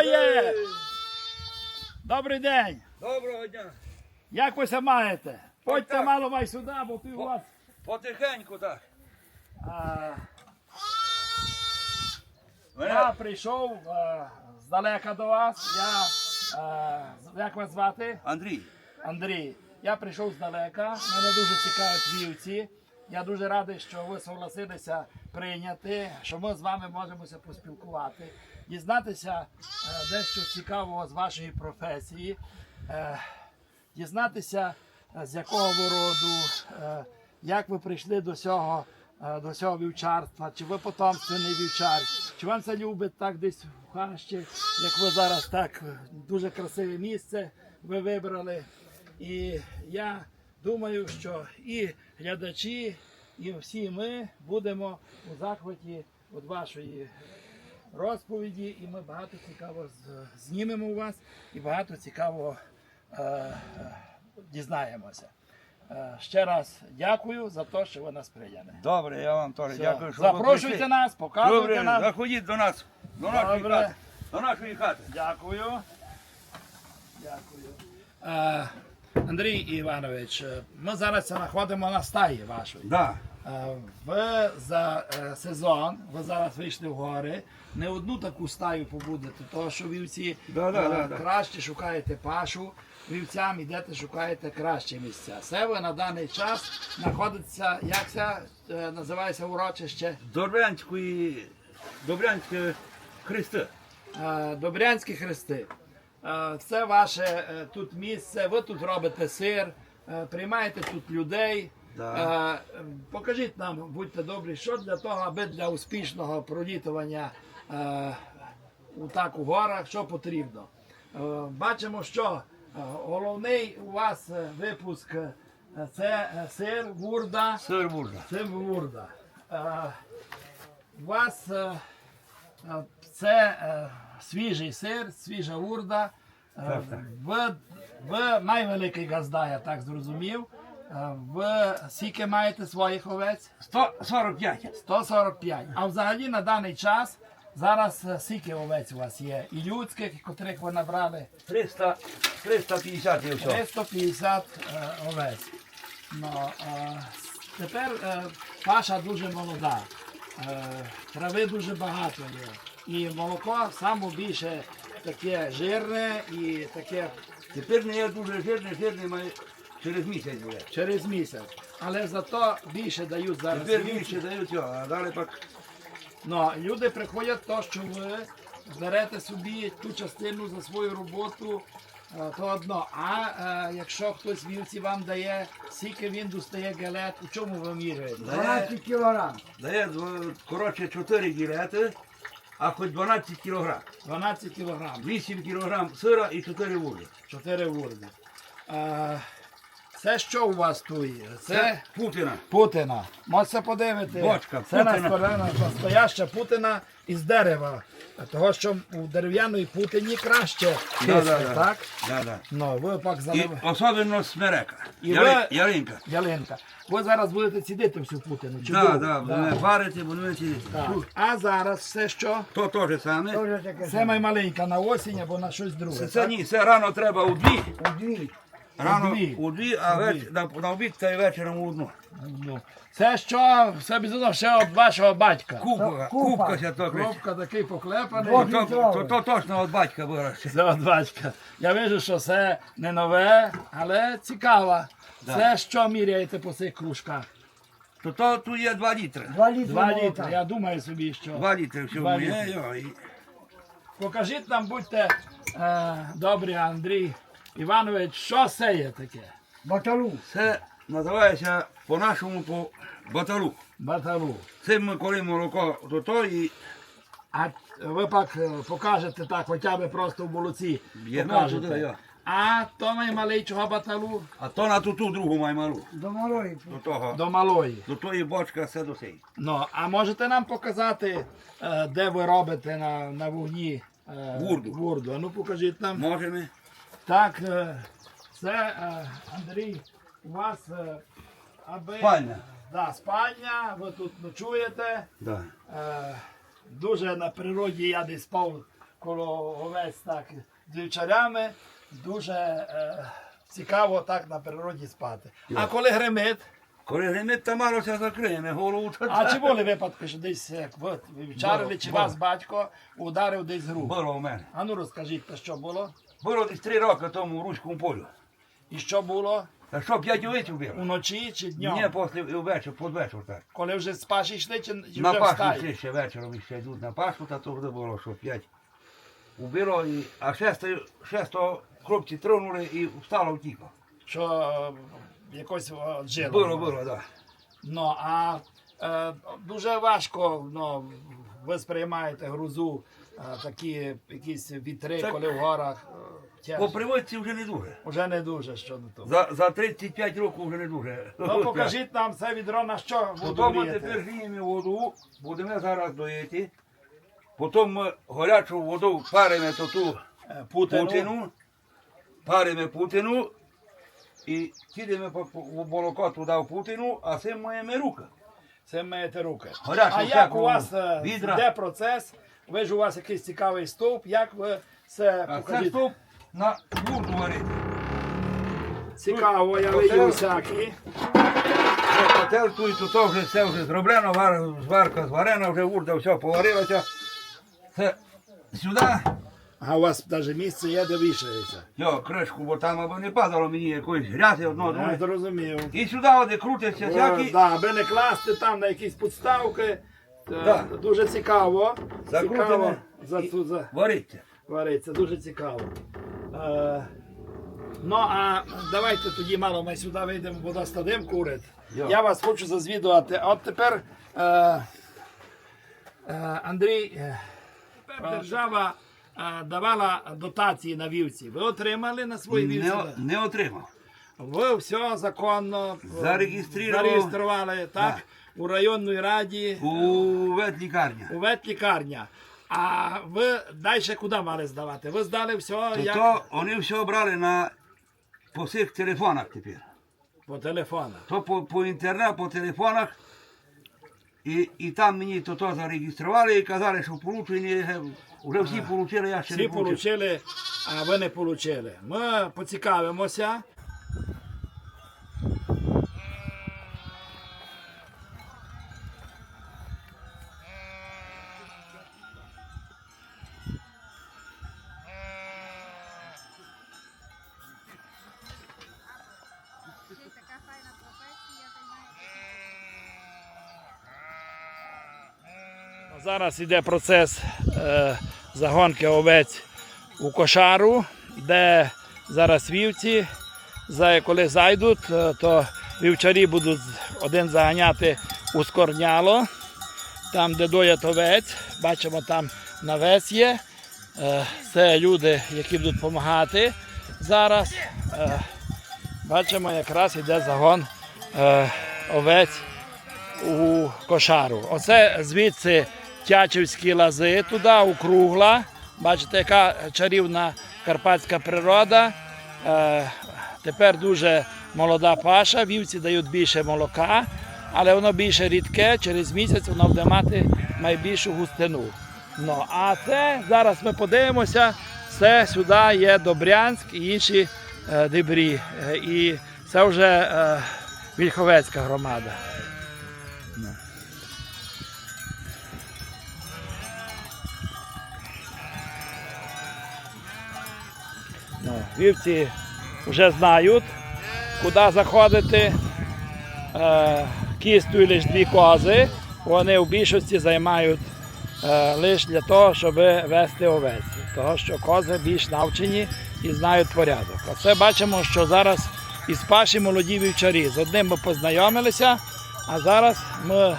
Хто є? Добрий день. Доброго дня. Як ви ся маєте? Ходьте так. мало май сюди, бо ти у вас. Потихеньку так. Я прийшов здалека до вас. Як вас звати? Андрій. Андрій. Я прийшов здалека. Мене дуже цікавить вівці. Я дуже радий, що ви согласилися прийняти, що ми з вами можемо поспілкувати, дізнатися дещо цікавого з вашої професії, дізнатися, з якого ви роду, як ви прийшли до цього вівчарства, чи ви потомственний вівчар, чи вам це любить так десь в хащі, як ви зараз так дуже красиве місце ви вибрали. І я думаю, що і глядачі, і всі ми будемо у захваті від вашої розповіді, і ми багато цікавого знімемо у вас, і багато цікавого дізнаємося. Ще раз дякую за те, що ви нас прийняли. Добре, я вам теж дякую, що Запрошуйте ви прийшли. нас, показуйте Добре, нам. заходіть до нас, до нашої Добре. хати. До нашої хати. Дякую. Андрій Іванович, ми зараз знаходимо на стаї вашої. Да. Ви за сезон, ви зараз вийшли в гори, не одну таку стаю побудете, тому що вівці Да. краще шукаєте пашу, вівцям йдете, шукаєте кращі місця. Це ви на даний час знаходиться, як це називається урочище? Добрянське хрести. Добрянські хрести. Це ваше тут місце, ви тут робите сир, приймаєте тут людей. Да. Покажіть нам, будьте добрі, що для того, аби для успішного пролітування у горах, що потрібно. Бачимо, що головний у вас випуск це сир, вурда. Сир бурда. Це вурда. У вас це свіжий сир, свіжа вурда. Так. Ви найвеликий газда, я так зрозумів. Ви скільки маєте своїх овець? 145. 145. А взагалі на даний час зараз скільки овець у вас є? І людських, котрих ви набрали? 350 і все. 350 овець. Тепер паша дуже молода. Трави дуже багато є. І молоко саме більше таке жирне і таке Тепер не є дуже жирний, має через місяць буде. через місяць. Але зато більше дають зараз. Тепер вівці. більше дають його, а далі пак. Люди приходять то, що ви берете собі ту частину за свою роботу, то одно. А якщо хтось вівці вам дає, скільки він достає галет, у чому ви міряєте? 12 кілограм. Дає, коротше, 4 гілети, а хоч 12 кілограм. 12 кілограм. 8 кілограм сира і 4 вуглі. 4 вурди. Це що у вас тут є? Це Путіна. Путина. Можете подивити. Бочка, Це Путіна. настояща Путина із дерева. Того, що у дерев'яної Путині краще кисти, так? Да. Ви пак І заливаєте. особливо смерека. І ви- Яринка. Ялинка. Ви зараз будете цідити всю Путину. чи Да, був? да, будемо варити, будемо цілити. Так. А зараз все що? То теж саме. Це маленька на осінь або на щось друге. Це так? ні, це рано треба у дві. Рано дві. у дві, а на обід та й вечором у одну. Ну. Це що? Все безумовно ще від вашого батька. Кубка ся то кричить. Кропка такий поклепаний. То точно від батька виросте. Це від батька. Я бачу, що це не нове, але цікаво. Да. Це що міряєте по цих кружках? То тут є 2 літри. 2 літри. Я думаю собі, що. 2 літри всього 2 є. літри. Покажіть нам, будьте добрі, Андрій Іванович, що це є таке? Баталу. Це називається по-нашому по баталу. Батару. Цим ми коли молоко до то і А ви пак покажете так, хоча б просто в молоці. Є, покажете. туди, я. А то май чого баталу? а то на ту другу має малу. До малої. До того. До малої. До тої бочка все до сей. А можете нам показати, де ви робите на вогні вурду? А ну покажіть нам. Можемо? Так, це Андрій, у вас аби... Спальня. Да, спальня, ви тут ночуєте. Да. Дуже на природі я десь спав коло овець так з вівчарями, дуже цікаво так на природі спати. А коли гримить, Коли гримить, то мало це закриє, голову то а чи були випадки, що десь як ви вівчарили, Було, чи було. вас батько ударив десь гру? було у мене. А ну розкажіть, та що було? Було десь 3 роки тому в Руському полю. І що було? Та що, 5 овець вбив? Уночі чи днем? Ні, під вечір так. Коли вже з паші йшли, чи На вже пашу встали? йшли ще вечором, ще йдуть на пашу, та то вже було, що 5 убило, а шесто хлопці тронули і встало втікло. Що якось жило? Було, так. Да. Ну, а дуже важко, ну, ви сприймаєте грузу, такі якісь вітри, Так. коли в горах. По Тяжко. приводці вже не дуже. Уже не дуже, що не то. За 35 років вже не дуже. Ну, покажіть нам це відро, на що буду Потім ми гріяти. тепер гріємо воду, будемо зараз доїти. Потім ми гарячу воду паримо ту путину, паримо путину і кидаємо молоко туди в путину, а це моємо руки. Це миєте руки. Гарячу А як всяку у вас відра. йде процес? Ви ж у вас якийсь цікавий стовп, як ви це А це покажіть? стоп на бурду варити. Цікаво, я Оце- видів всякі. Котел тут і тут вже все вже зроблено, зварка зварена, вже урда все поварилося. Це сюди, А у вас навіть місце є, де вішається. кришку, бо там аби не падало мені якоїсь грязі одного Я друге. зрозумів. І сюди вони крутяться всякі. Да, аби не класти там на якісь підставки. Да. Дуже цікаво. Закрутимо Цікаво і вариться. вариться, дуже цікаво. Ну, а давайте тоді мало ми сюди вийдемо, бо достадим курит. Йо. Я вас хочу зазвідувати. От тепер, Андрій, тепер держава давала дотації на вівці. Ви отримали на свої вівці? Не отримав. Ви все законно Зареєстрували. так? У районній раді, У ветлікарня. у ветлікарня. А ви далі куди мали здавати? Ви здали все як То вони все брали по всіх телефонах тепер. по телефону. То по інтернету, по телефонах. І там мені то зареєстрували і казали, що получені, вже всі получили, я ще Всі не получив. отримали, а ви не отримали. Ми поцікавимося. Така файна професія, Зараз йде процес загонки овець у кошару, де зараз вівці, коли зайдуть, то вівчарі будуть один заганяти у скорняло, там де доять овець, бачимо там навес є, це люди, які будуть допомагати зараз. Бачимо, якраз йде загон овець у кошару. Оце звідси Тячівські лази, туди округла. Бачите, яка чарівна карпатська природа. Тепер дуже молода паша, вівці дають більше молока, але воно більше рідке, через місяць воно буде мати найбільшу густину. Ну, а це, зараз ми подивимося, це сюди є Добрянськ і інші дебрі. І це вже Вільховецька громада. Ну, вівці вже знають, куди заходити. Кістю лише 2 кози. Вони в більшості займають лише для того, щоб вести овець. Тому що кози більш навчені і знають порядок. Оце бачимо, що зараз із паші молоді вівчарі. З одним ми познайомилися, а зараз ми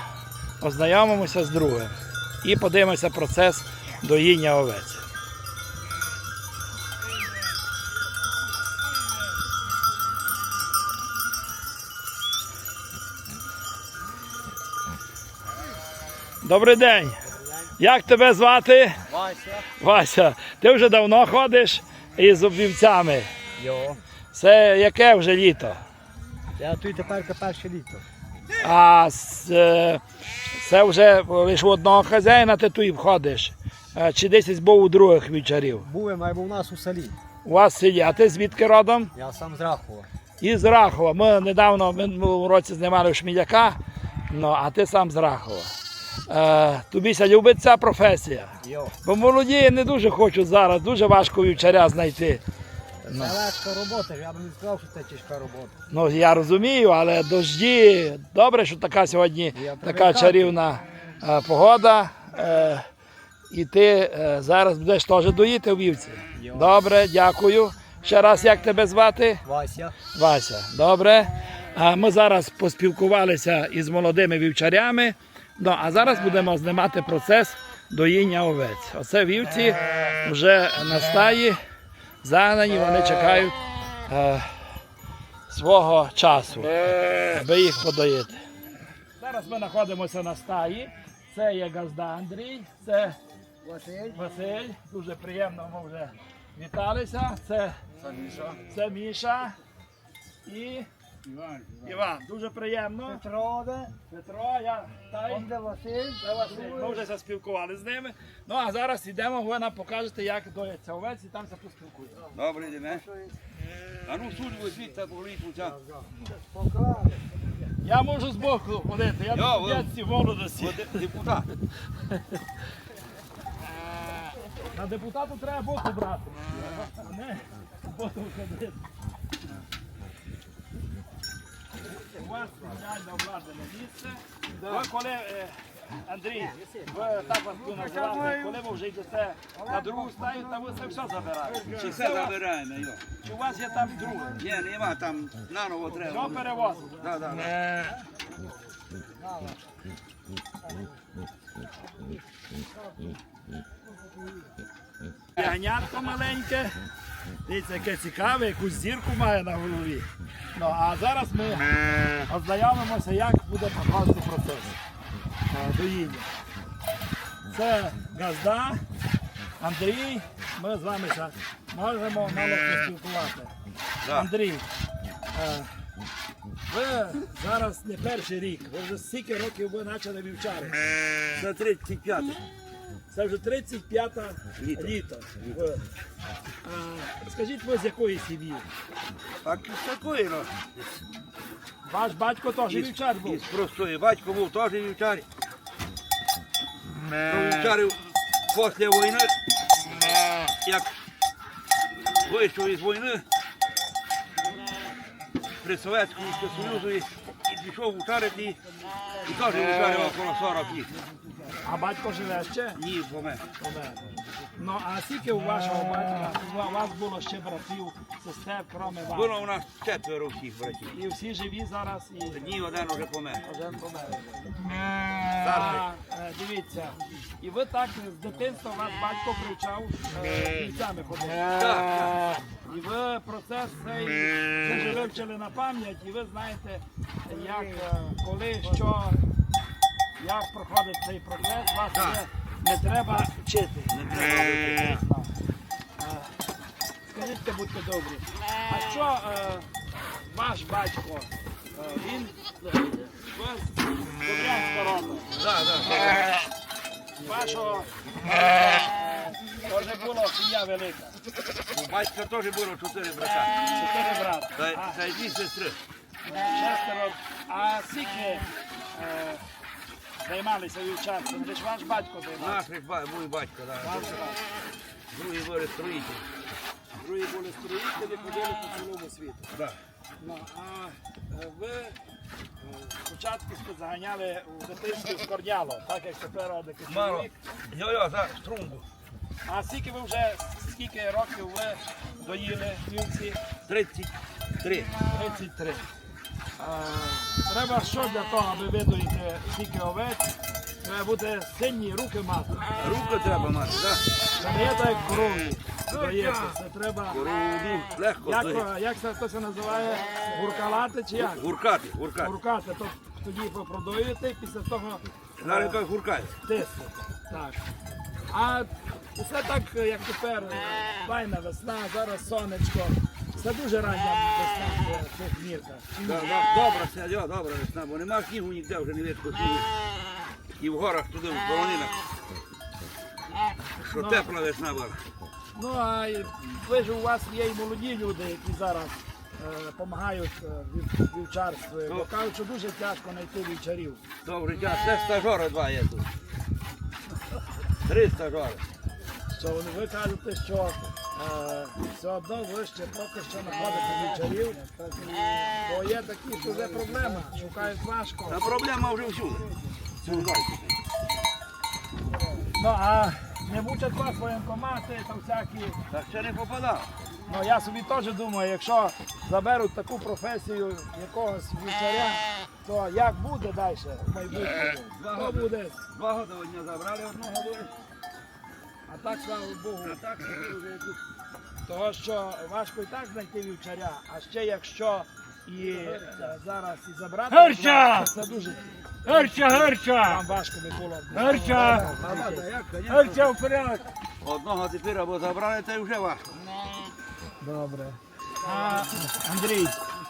ознайомимося з другим. І подивимося процес доїння овець. Добрий день. Як тебе звати? Вася. Вася. Ти вже давно ходиш із вівцями. Йо. Це яке вже літо? Я тут тепер перше літо. А це вже лише у одного хазяїна ти тут входиш. чи десь був у других вівчарів? Був у нас у селі. У вас в селі, а ти звідки родом? Я сам з Рахова. Із Рахова. Ми недавно в минулому році знімали Шміляка, ну, а ти сам з Рахова. Тобіся любить ця професія? Йо. Бо молоді не дуже хочуть зараз, дуже важко вівчаря знайти. Це легка робота, я б не сказав, що це тяжка робота. Ну, я розумію, але дожді, добре, що така сьогодні Я така привикати. чарівна погода. І ти зараз будеш теж доїти у вівці. Йо. Добре, дякую. Ще раз, як тебе звати? Вася. Вася, добре. Ми зараз поспілкувалися із молодими вівчарями. Ну, а зараз будемо знімати процес доїння овець. Оце вівці вже на стаї, загнані, вони чекають свого часу, аби їх подоїти. Зараз ми знаходимося на стаї. Це є газда Андрій, це Василь. Дуже приємно, ми вже віталися. Це Міша і Іван. Дуже приємно. Петро, я Василь. це Василь. Ми вже спілкувалися з ними. Ну а зараз йдемо, ви нам покажете, як доїться овець і там все поспілкуємо. Добре, йдемо. А ну судь візьміть та поговоріть оця. Я можу збоку ходити, я Йо, в ви- дітстві в молодості. Депутат. На депутату треба боку брати, а не боку ходити. У вас спеціально обладнане місце. Ви коли, Андрій, ви так вас буду називати, коли ви вже йдете на другу стаю, там ви це все забираєте. Чи все забираємо, йо. Чи у вас є там друге? Ні, нема, там наново Що треба. перевозите? Да, да, да. Ягнятко маленьке. Дивіться, яке цікаве, якусь зірку має на голові. Ну, а зараз ми ознайомимося, як буде проходити процес доїння. Це газда, Андрій. Ми з вами можемо мало поспілкувати. Да. Андрій, ви зараз не перший рік, ви вже скільки років ви почали вівчарити? Це 35. Це вже 35-та літо. Скажіть, ви з якої сім'ї? Так з такої, ну. Ваш батько теж вівчар Із був. простої. Батько був теж вівчар. Вівчарив після війни, як вийшов із війни при Совєтському Союзу і пішов вівчарити і теж вівчарив около 40 літ. А батько живе ще? Ні, помер. Помер. Ну, а скільки у вашого батька, у вас було ще братів, сестер, кроме вас? Було у нас 4 всіх братів. І всі живі зараз і Ні, один вже помер. один помер. Старший. Дивіться, і ви так з дитинства вас батько привчав вівцями ходити. Так, І ви процес цей вже вивчили на пам'ять, і ви знаєте, як, коли, що, як проходить цей процес, вас Так. вже не треба вчити. Не треба робити. Скажіть, будьте добрі, а що ваш батько, він з Добрянського роду, Так, так. вашого теж була сім'я велика, У батька теж було 4 брата. 4 брати. Та й 2 сестри. Шестеро. А скільки займалися вівчарством? Лише ваш батько займався. Мій батько, так. Ваш батько. Другі були строїтелі. Другі були строїтелі, ходили по цілому світу. Так. Ну, а ви спочатку заганяли у дитинстві в Корняло, так як тепер одекий Мало. чоловік. Йо-йо, за струнку. А скільки років ви доїли вівці? 33. 33. Треба що для того, аби видоїти стільки овець? Треба бути сильні руки мати. Руки треба мати, так? Це не є так, як корові. Здається, це треба. Руду легко здоїти. Як це називає? Гуркалати чи як? Гуркати. Гуркати, то тоді ви продоїте, після того Зараз як гуркають. тисти. Так. А все так, як тепер, файна весна, зараз сонечко. Це дуже рання весна в цих мірках. Добре, все, йо, добре весна, бо нема снігу ніде, вже не видко снігу. І в горах туди, в полонинах. що тепла весна була. Ну, а ви ж у вас є і молоді люди, які зараз допомагають в вівчарстві. Бо кажуть, що дуже тяжко знайти вівчарів. Добрий час, це стажори два є тут. 3 стажори. Що ви кажете, що все одно ви ще поки що знаходите вівчарів, бо є такі, що вже проблема, шукають важко. Та проблема вже всюди. Ну, а не мучать вас воєнкомати та всякі. Так ще не попадав. Ну, я собі теж думаю, якщо заберуть таку професію якогось вівчаря, то як буде далі в майбутньому? Хто буде? 2 роки одні забрали, одного були. А так, слава Богу, А так собі вже тут. того, що важко і так знайти вівчаря, а ще якщо і зараз і забрати, Герча! то це дуже Герча! там важко би було. Герча! Герча вперед! Одного тепер або забрали, та й вже важко. Добре. А, Андрій,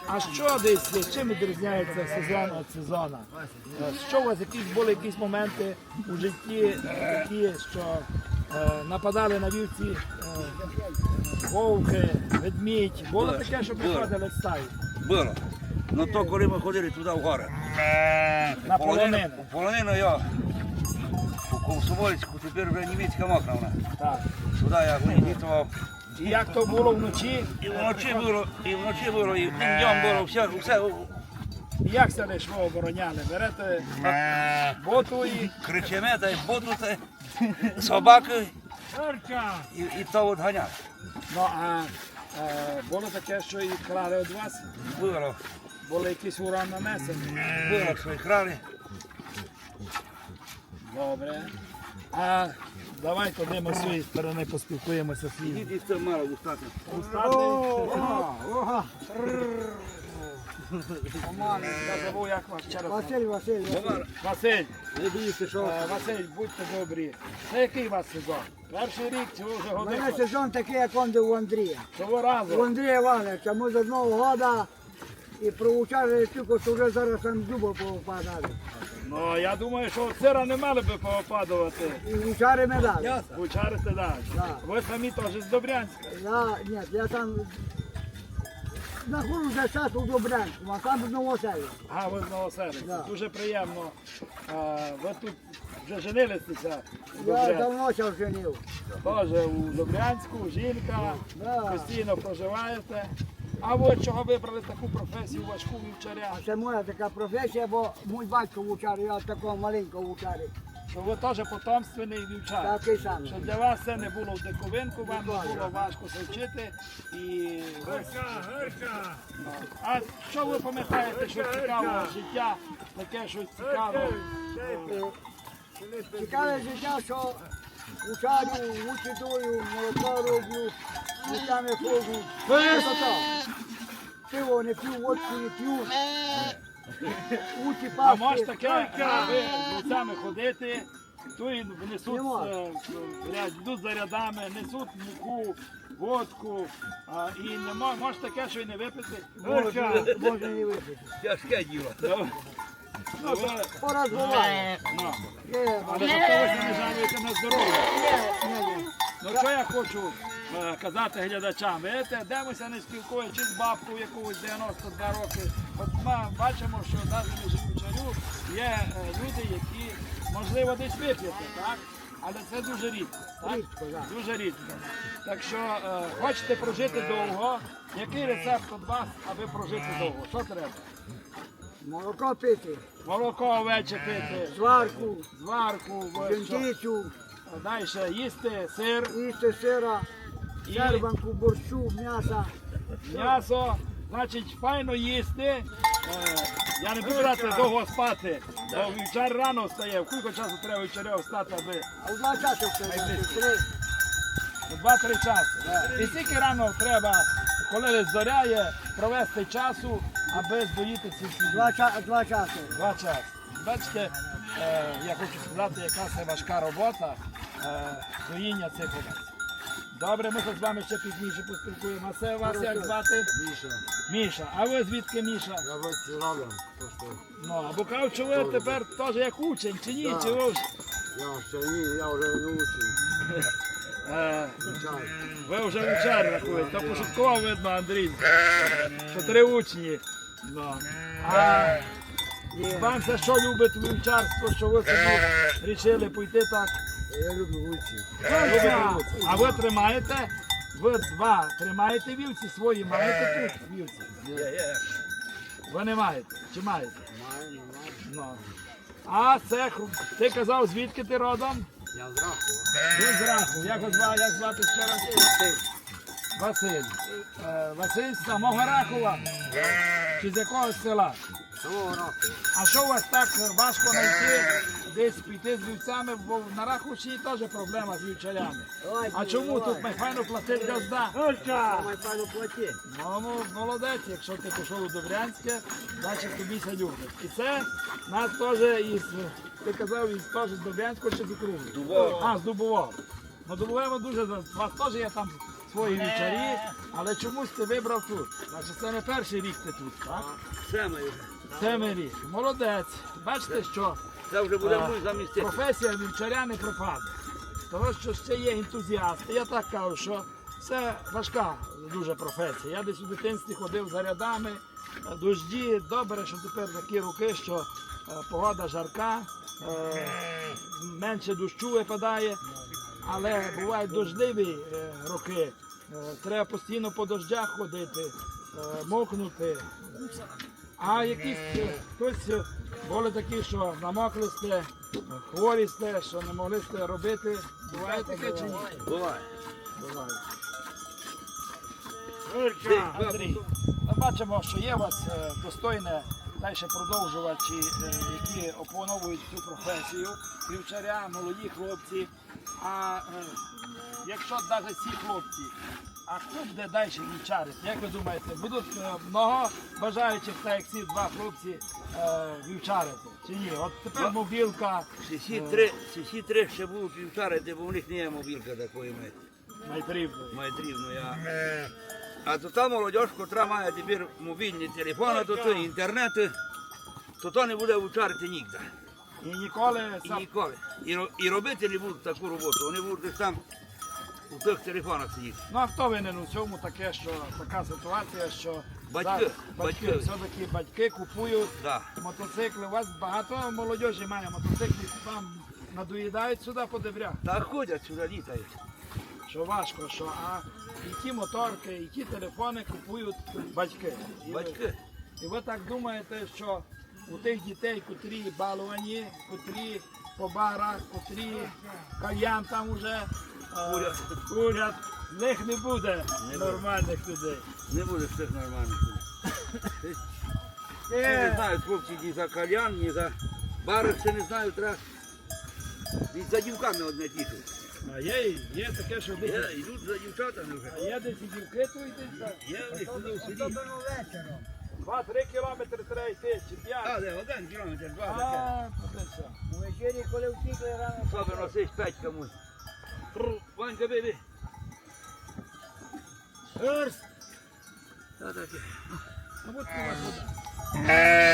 а що десь, чим відрізняється сезон від сезону? Що у вас були якісь моменти у житті такі, що нападали на вівці вовки, ведмідь? Було таке, що приходили в стаю? Було. Ну то коли ми ходили туди в гори. На полонину? Полонину я. У Комсомольську, тепер вже німецька мокра вона. Так. Туди я виїхав. І як то було вночі? І вночі було, і днем було, все. І як це лише ви обороняли? Берете боту і Кричеме, та й боду, та й собаки, Герча! і то от ганяли. ну, а було таке, що і крали від вас? Було, Були якісь урон нанесені? було, що і крали. Добре. А давайте ми з цієї сторони поспілкуємося з ним. Діти це мало устати. Я забув, як вас ще раз. Василь. Василь, Не боїться, що Василь, будьте добрі. Це який у вас сезон? Перший рік чи ви вже У мене годину? сезон такий, як он де у Андрія. Цього У разу. Андрія Івановича ми з одного года і проучали тільки, що вже зараз там зуби повпадали. Ну, я думаю, що от сира не мали би поопадувати. І вучари ми дали. Учарите далі. Так. Ви самі теж з Добрянська. Я там знаходжуся зараз у Добрянську, а сам з Новоселя. А, ви з Новоселиця. Да. Дуже приємно. Ви тут вже женилися у Я Добрянську. давно ся вженив. Теж у Добрянську, жінка, Да. постійно проживаєте. А ви чого вибрали таку професію важку вівчаря? А це моя така професія, бо мій батько вучар, я такого маленького вучарі. Що ви теж потомственний вівчар. Такий самий. Що для вас це не було в диковинку, вам не було важко це вчити. І... А що ви пам'ятаєте, що цікавого життя, таке щось цікаве? Цікаве життя, що учарю, учитую, молоко роблю, місцями ходжу. Пиво не п'ю, водку не п'ю. Учі А може пасти. таке, ви з вулицями ходити, тут несуть, Нема. йдуть за рядами, несуть муку, водку, і не може таке, що й не випити. Можна не випити. тяжке діло. Ну, ви- Пораз буває. ну, Є, але зато ви не жалуєте на здоров'я. ні. Ну що я хочу казати глядачам, видите, демося не спілкуючись з бабкою якогось 92 роки. От ми бачимо, що навіть між вівчарю є люди, які можливо десь вип'єте, так? Але це дуже рідко. Так? Рідко, так. Дуже рідко. Так що хочете прожити довго, який рецепт від вас, аби прожити довго? Що треба? Молоко пити, Молоко овече пити, сварку, зварку, жентицю, далі їсти сир, їсти сира, і сербанку, борщу, м'яса. м'ясо, значить, файно їсти. Я не буду брати довго спати, бо вівчар рано встає. В кілька часу треба вівчаря встати, аби А в 2 часи встигати, 3. 2-3 часи. І стільки рано треба, коли зоряє, провести часу, аби здоїти ці всі 2 часи. 2 часи. Бачите, я хочу сказати, яка це важка робота доїння цих овець. Добре, ми з вами ще пізніше поспілкуємо. А це вас як звати? Міша, Міша. А ви звідки, Міша? я вот рядом, просто Ну, або кажуть, що ви тепер теж як учень, чи ні? Чи ви вже? я ще ні, я вже не учень. Ви вже вівчар рахуєте, то пошуткував видно, Андрій, що 3 учні. Ну. А вам все що любить вівчарство, що ви собі вирішили пойти так? Я люблю вулиці. Любите вівці. А ви тримаєте? Ви 2 тримаєте вівці свої, маєте тут вівці? Ви не маєте? Чи маєте? Ну. А це, ти казав, звідки ти родом? Я з Рахова. Ви з Раху. Як звати ще раз? Василь. Василь з самого Рахова? Чи з якогось села? Самого Рахова. А що у вас так важко знайти десь піти з вівцями, бо на Раховщині теж проблема з вівчарями. А чому тут ми файно платити газда? Май пану платі. Ну, молодець, якщо ти пішов у Добрянське, значить тобі це любить. І це нас теж із, ти казав, із теж з Добрянського чи з округу? Дубового. А, з Дубового. Ну, Дубового дуже, у вас теж є там свої вівчарі, але чомусь ти вибрав тут. Значить, це не перший рік ти тут, так? Це моє. 7 рік. Молодець. Бачите, що Це вже буде мій замістити. професія вівчаря не пропаде. Тому що ще є ентузіасти. Я так кажу, що це важка дуже професія. Я десь у дитинстві ходив за рядами, дожді. Добре, що тепер такі роки, що погода жарка, менше дощу випадає, але бувають дождливі роки. Треба постійно по дождях ходити, мокнути. А якісь хтось були такі, що намокли сте, хворі сте, що не могли сте робити. Буває таке чи ні? Буває. Буває. Андрій, ми бачимо, що є у вас достойне далі продовжувачі, які опановують цю професію, вівчаря, молоді хлопці. А якщо навіть ці хлопці, а хто буде далі вівчарити? Як ви думаєте, будуть много бажаючих, так як ці 2 хлопці, вівчарити? Чи ні? От тепер мобілка Всі три ще будуть вівчарити, бо в них не є мобілка такої найтрібної. майдрівної. А то та молодь, котра має тепер мобільні телефони, то інтернет, то не буде вівчарити ніде. І ніколи І ніколи. І робити не будуть таку роботу, вони будуть десь там у тих телефонах сидіти. Ну а хто винен у цьому таке, що така ситуація, що Батьки. батьки все-таки батьки купують Да. мотоцикли. У вас багато молодіжі має мотоциклів, там надоїдають сюди по дебрях. Та ходять сюди, літають. Що важко, що а і ті моторки, і ті телефони купують батьки. Батьки. І ви так думаєте, що у тих дітей, котрі балувані, котрі по барах, котрі кальян там уже курять, з них не буде нормальних людей. Не буде всіх нормальних. Не знають хлопці ні за кальян, ні за бари, все не знають, треба. І за дівками одне тіти. А є таке, що десь, Йдуть за дівчатами вже. а є десь і дівки то йдуть. Є в них туди в селі. 2-3 кілометри треба йти, чи 5. А, де, 1 кілометр, 2 таке. А, подивися. Увечері, коли втікли рано. Особливо носить 5 комусь. Ванька, бебі. Рс! Та таке. А от у вас вода.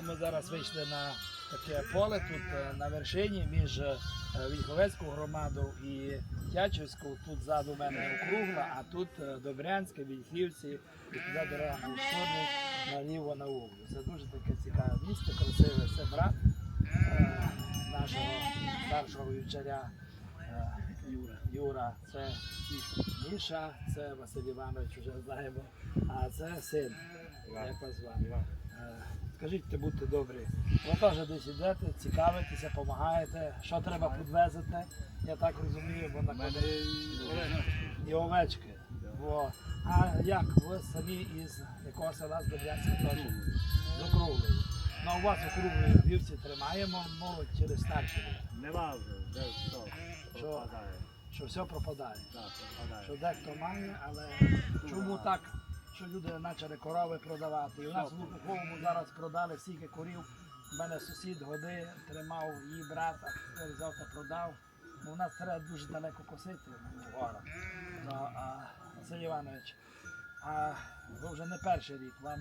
Ми зараз вийшли на таке поле тут на вершині між Вільховецькою громадою і Тячівською. Тут ззаду мене округла, а тут Добрянське, Вільхівці і туди дорога на Чорну, наліво на Углу. Це дуже таке цікаве місто, красиве. Це брат нашого старшого вівчаря Юра, це Міша, це Василь Іванович, вже знаємо, а це син. Як вас звати? Скажіть, будьте добрі. Ви теж десь йдете, цікавитеся, допомагаєте. Що треба підвезете? Я так розумію, бо на коли і овечки. Во. А як? Ви самі із якого села з Бердянська теж? З Округлої. Ну, у вас округлої вівці тримаємо, молодь через старші. Нема вже, де все Що? пропадає. Що все пропадає. Так, пропадає. Що дехто має, але чому так, що люди почали корови продавати? І у нас в Лукуховому зараз продали стільки корів. У мене сусід годи тримав її брат, а тепер взяв та продав. Ну, у нас треба дуже далеко косити в горах. Ну, а Василь Іванович, а ви вже не перший рік, вам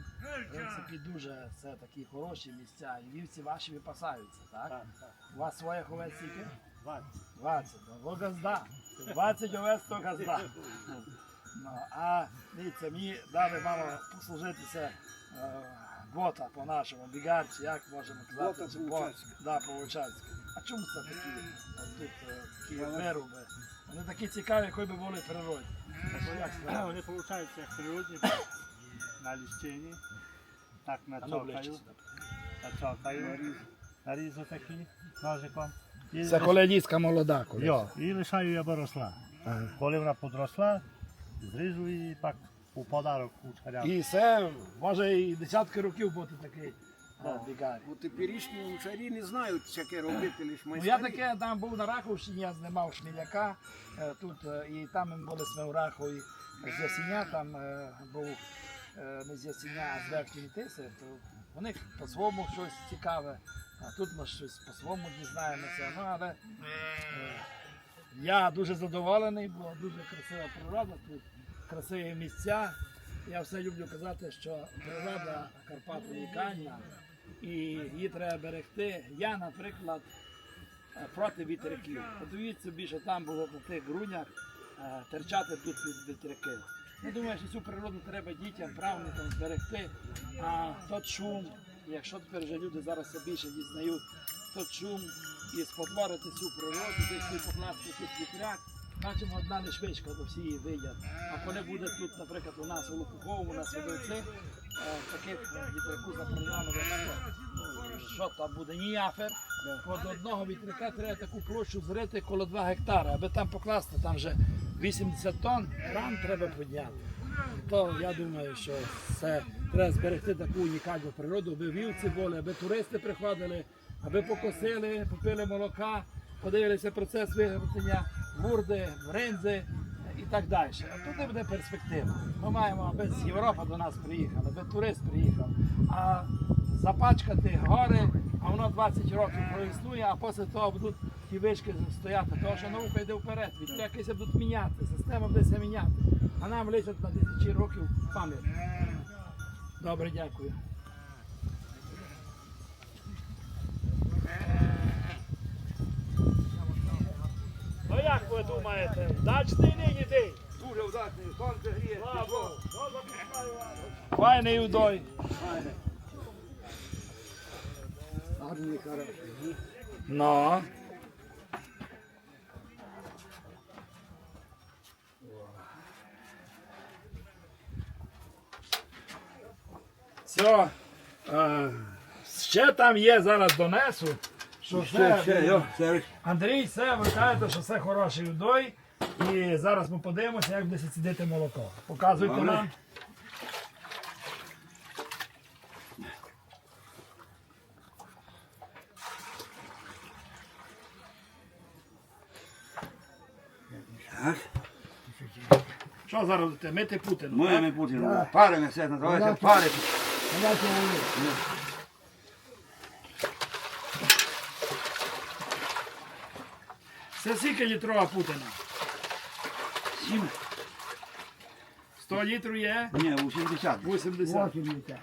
в принципі дуже це такі хороші місця. І вівці ваші випасаються, так? Так, так. У вас своїх овець скільки? 20. 20, ну, газда. 20 овець то газда. Ну, а дивіться, мені дали мало послужитися бота по-нашому, бігарці, як можемо казати, Бота чи по-учацьки. Да, по-учацьки. А чому це такі, тут такі вироби? Вони такі цікаві, якої би були в природі. Ну, як сказати? Вони получаються як природні на ліщині. Так А ну, начокаю. ближче сюди. Начокаю. Нарізу такі ножиком. І Це колядіська молода. Йо, і лишаю, аби росла. Коли вона подросла, зріжу і так у подарок кучарям. І це може і десятки років бути такий бігар. Бо теперішні гусарі не знають, яке робити, лише Ну, майстри. я таке там був на Раховщині, я знімав Шміляка тут, і там ми були з Рахові з Ясеня, там був не з Ясеня, а з Верхньої Тиси, то у них по-своєму щось цікаве, а тут ми щось по-своєму дізнаємося. Ну, але я дуже задоволений, бо дуже красива природа, тут красиві місця. Я все люблю казати, що природа Карпат унікальна і її треба берегти. Я, наприклад, проти вітряків. Подивіться собі, що там було на тих грудях терчати тут від вітряки. Я думаю, що цю природу треба дітям, правникам зберегти. А тот шум, якщо тепер вже люди зараз все більше дізнають, тот шум і спотворити цю природу, десь покласти тут вітряк, бачимо одна лишвичка, то всі її видять. А коли буде тут, наприклад, у нас у Лукуховому, на Свидовці, таких вітряку запрограмили, що там буде, ніяфер. Від одного вітряка треба таку площу зрити коло 2 гектари, аби там покласти, там вже 80 тонн, кран треба підняти. То я думаю, що це треба зберегти таку унікальну природу, аби вівці були, аби туристи приходили, аби покосили, попили молока, подивилися процес виготовлення бурди, бринзи і так далі. А туди буде перспектива. Ми маємо, аби з Європи до нас приїхали, аби турист приїхав. А запачкати гори, а воно 20 років проіснує, а після того будуть ті вишки стояти, тому що наука йде вперед, вітряки се будуть міняти, система буде се міняти, а нам лишать на тисячі років пам'ять. Добре, дякую. Ну як ви думаєте, вдачний нині день? Дуже вдатний, сонце гріє. Файний удой. Гарний, хороший. Ну. Все. Ще там є, зараз донесу. Що Це Андрій, все, ви кажете, що це хороший удой. І зараз ми подивимося, як буде сидіти молоко. Показуйте Добре. нам. так. Що зараз будете? Мити Путіну? Ми Путіну. Пари все називається пари. Це скільки літрова Путіна? 7. 100 літрів є? Ні, 80. 80.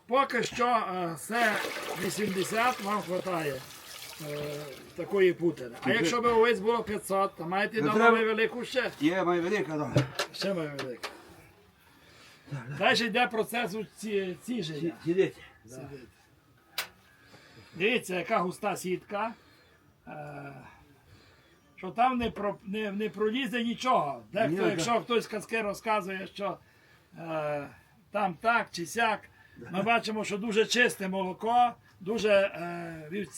Поки що все 80 вам вистачає такої Путіни. А якщо б овець було 500, то маєте Ну, дома треба- велику ще? Є має велика, так. Ще має велику. Далі йде процес ціження. Сидіть. Дивіться, яка густа сітка. що там не пролізе нічого. Дехто, Ні, якщо хтось казки розказує, що там так чи сяк, ми бачимо, що дуже чисте молоко, дуже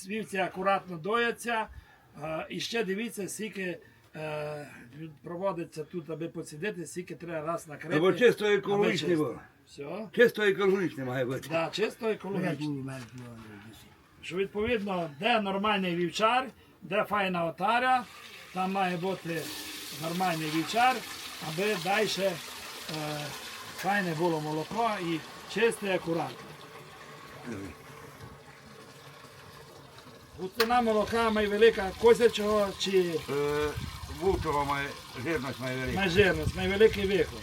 вівці акуратно дояться. І ще дивіться, скільки проводиться тут, аби поцідити, скільки треба раз накрити. Або чисто аби екологічне чисто. було. Все. Чисто екологічне має бути. Да, чисто екологічно. Що відповідно, де нормальний вівчар, де файна отара, там має бути нормальний вівчар, аби далі файне було молоко і чисте і акуратне. Густина молока має велика козячого чи Вовчого має, жирність має велика. має жирність, має великий виход.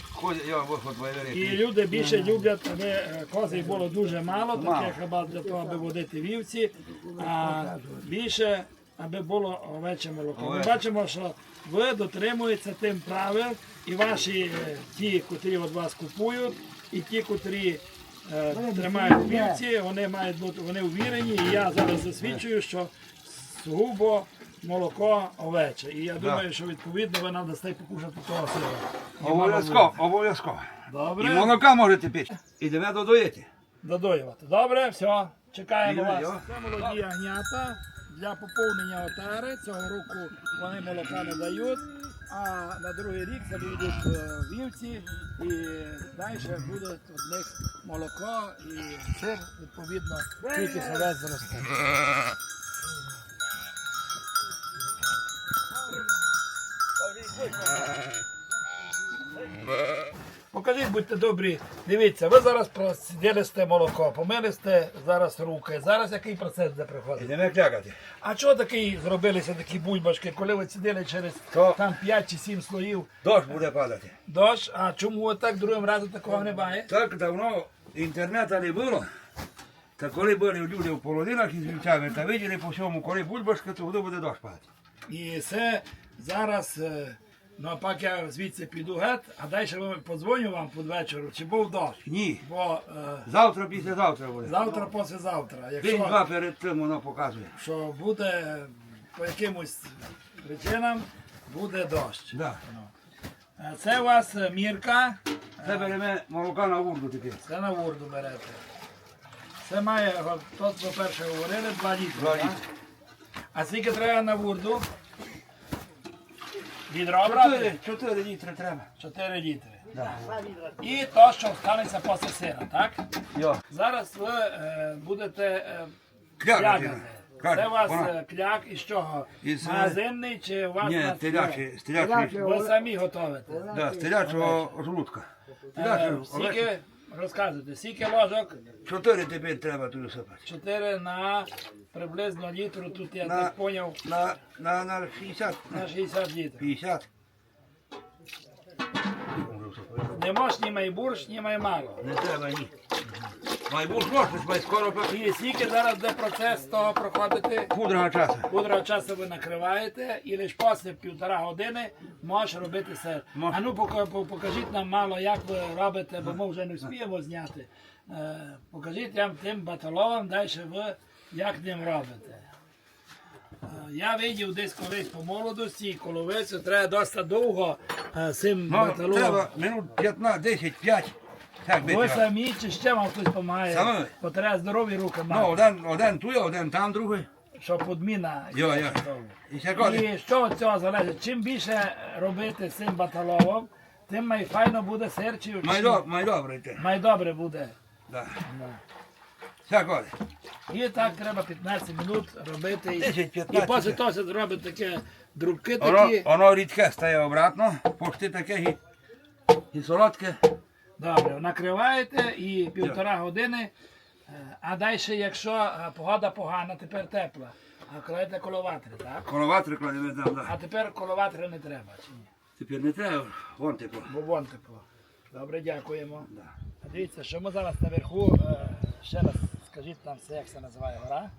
Виход має І великий. люди більше люблять, аби козей було дуже мало, Мало. таких хіба для того, аби водити вівці, а більше, аби було овече молоко. Ми Овече. бачимо, що ви дотримуєтеся тим правил, і ваші ті, котрі від вас купують, і ті, котрі тримають вівці, вони мають бути, вони увірені, і я зараз засвідчую, що сугубо молоко овече. І я думаю, що відповідно ви нам дасте покушати того сила. Обов'язково, обов'язково. І Добре? молока можете пити. Ідемо додоїти. Додоювати. Добре, все, чекаємо Ідемо, вас. йо. Це молоді ягнята для поповнення отари. Цього року вони молока не дають, а на другий рік це будуть вівці і далі буде від них молоко і сир, відповідно, тільки совець зросте. Покажіть, будьте добрі, дивіться, ви зараз просиділи сте молоко, помили сте зараз руки, зараз який процес де приходить? Ідемо клякати. А чого такий зробилися такі бульбашки, коли ви сиділи через То- там 5 чи 7 слоїв Дощ буде падати. дощ, а чому отак другим разом такого немає? Так давно інтернету не було. Та коли були люди в полонинах із вівцями, та виділи по всьому, коли бульбашка, то воно буде дощ падати. І це зараз, ну а пак я звідси піду геть, а далі подзвоню вам під вечору, чи був дощ. Ні. Бо Завтра, післязавтра буде. завтра, післязавтра, День-два якщо перед тим воно показує. що буде по якимось причинам, буде дощ. Да. Це у вас мірка, Це беремо молока на вурду тепер. це на вурду берете. Це має, тут ви перше говорили, 2 літри. 2 так? літри. А скільки треба на вурду? Відро брати? 4 літри треба. 4 літри. Да. І то, що станеться після сира, так? Йо. Зараз ви будете Клякати. клякати. Це у вас Вона. кляк із чого? Із, Магазинний чи у вас? Ні, на- телячий. Ви самі готуєте. Да, з телячого желудка. Телячого, Скільки, розказуйте, скільки ложок? 4 тепер треба туди сипати. 4 на приблизно літру, тут я На- так поняв, На 60, на 60 літрів. 50. Не можеш ні май бурш, ні май мало. Не треба ні. Майбуш можеш, май скоро І скільки зараз де процес того проходити? пудра часу. Пудра часу ви накриваєте і лише після 1,5 години можеш робити сир. Мож. А ну покажіть нам мало, як ви робите, бо ми вже не встигнемо зняти. Покажіть нам тим баталовим, далі ви як ним робите. Я видів десь колись по молодості, коловицю треба досить довго цим Ну, баталовим. треба минут 15, 10, 5. Так Ви би треба. самі чи ще вам хтось допомагає? Самі. Бо треба здорові руки Ну, мати, один тут, один там, другий. щоб подміна. Йо. І ще коли. І що від цього залежить? Чим більше робити з цим баталовом, тим майфайно буде сир, чи Май добре йти. майдобре буде. Да. Ще коли. І так треба 15 минут робити. 10-15. І після того зробить таке друбки такі. Воно рідке стає обратно, пошти таке і солодке. Добре, накриваєте і 1,5 години. А далі, якщо погода погана, тепер тепла. А кладете коловатри, так? Коловатри кладемо там, А да. тепер коловатри не треба, чи ні? Тепер не треба, вон тепло. Бо вон тепло. Добре, дякуємо. Да. А дивіться, що ми зараз наверху, ще раз скажіть нам, як це називає гора?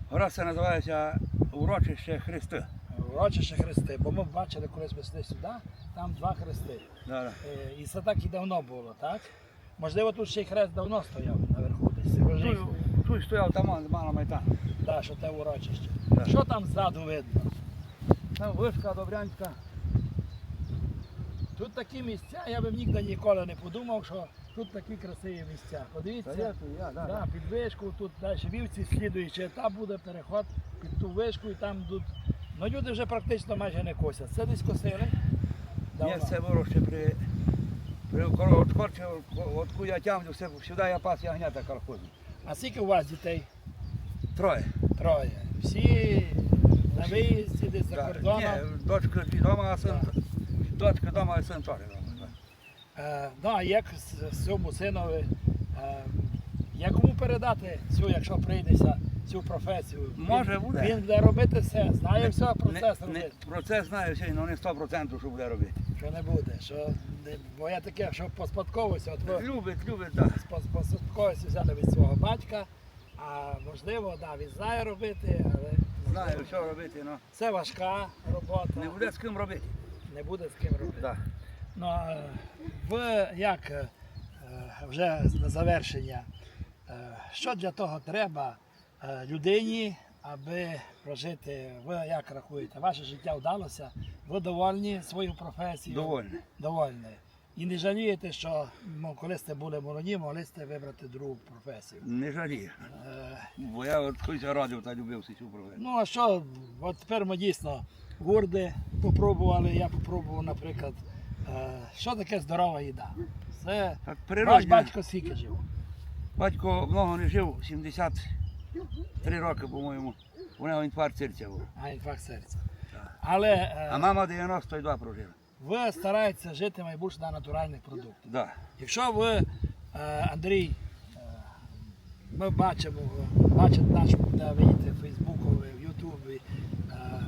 Гора це називається урочище Христи. Урочище Хрести, бо ми бачили, колись ми йшли сюди, там 2 хрести. Да. І це так і давно було, так? Можливо, тут ще й хрест давно стояв наверху десь. Сирожий. Тут стояв там, мало майдан. Так, що те урочище. Да. Що там ззаду видно? Там вишка Добрянська. Тут такі місця, я б ніде ніколи не подумав, що тут такі красиві місця. Подивіться, да, під вишку, тут далі вівці, слідуючий етап буде переход під ту вишку і там тут. Ну люди вже практично майже не косять. Це десь косили? Ні, Давно. це було ще при Корчі, от куди я тямлю, сюди я пас ягнята колхозні. А скільки у вас дітей? Троє. Троє. Всі на виїзді, десь за кордоном. Ні, дочка вдома, а син, дочка вдома, а син теж вдома. Ну, а як цьому синові, якому передати цю, якщо прийдеться, цю професію? Може, буде. Він буде робити все, знає все, процес робити. Процес знаю все, але не 100% що буде робити. Що не буде, бо я таке, що по спадковості, от ви Любить, так. по спадковості взяли від свого батька, а можливо, да, він знає робити, але Знаю, що робити, але це важка робота, не буде з ким робити. не буде з ким робити. Так. Ну, а ви як вже на завершення, що для того треба людині, аби прожити? Ви як рахуєте? Ваше життя вдалося? Ви довольні своєю професією? Довольний. Довольні. І не жалієте, що коли сте були молоді, могли сте вибрати другу професію? Не жалію. Бо я от колись радив та любив цю професію. Ну а що, от тепер ми дійсно гурди попробували, я попробував, наприклад, що таке здорова їда? Це Так, ваш природня. батько скільки жив? Батько много не жив, 73 роки, по-моєму. У нього інфаркт серця був. А інфаркт серця. Але А мама 92 прожила. ви стараєтеся жити майбутнє на натуральних продуктах. Да. Якщо ви, Андрій, ми бачите наш, де ви їдете в Фейсбуку, в Ютубі,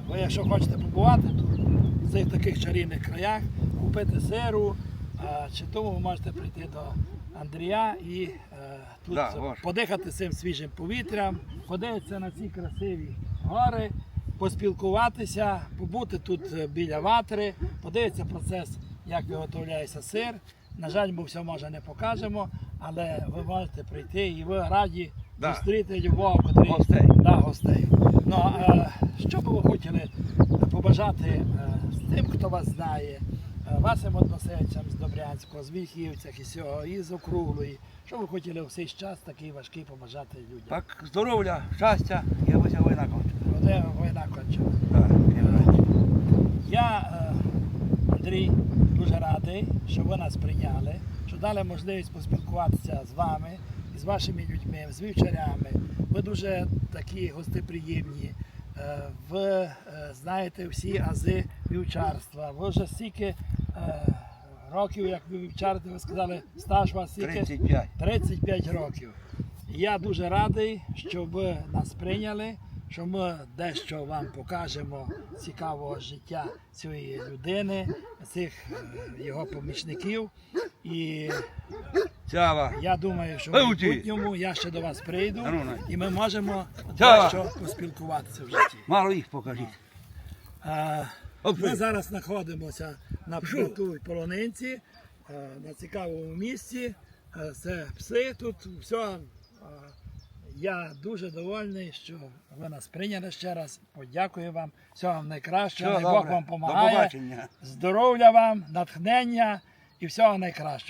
ви якщо хочете побувати тут, в цих таких чарівних краях, купити сиру, чи тому ви можете прийти до Андрія і тут Да, можна. подихати цим свіжим повітрям, подивитися на ці красиві гори, поспілкуватися, побути тут біля ватри, подивитися процес, як виготовляється сир. На жаль, ми все може не покажемо, але ви можете прийти і ви раді Да. зустріти любого, котрий Гостей. Да, гостей. Ну, що б ви хотіли побажати з тим, хто вас знає, вашим односельцям з Добрянського, з Вільхівцях і всього, і з Округлої. Що ви хотіли в цей час такий важкий побажати людям? Так, здоров'я, щастя, і ось війна кончена. Де війна кончена. Так, Я, Андрій, дуже радий, що ви нас прийняли, що дали можливість поспілкуватися з вами, з вашими людьми, з вівчарями. Ви дуже такі гостеприємні. Ви знаєте всі ази вівчарства. Ви вже стільки років, як ви вівчарите, ви сказали, стаж у вас стільки? 35. 35 років. Я дуже радий, що ви нас прийняли, що ми дещо вам покажемо цікавого життя цієї людини, цих його помічників. І Цява. я думаю, що в Ауті. майбутньому я ще до вас прийду А ну, на. і ми можемо Цява. дещо поспілкуватися в житті. Мало їх покажіть. Ми зараз знаходимося на тій полонинці, на цікавому місці. Це пси тут, все. Я дуже довольний, що ви нас прийняли ще раз. Подякую вам. Всього вам найкращого. Все Най Бог добре. вам До допомагає. побачення. Здоров'я вам, натхнення і всього найкращого.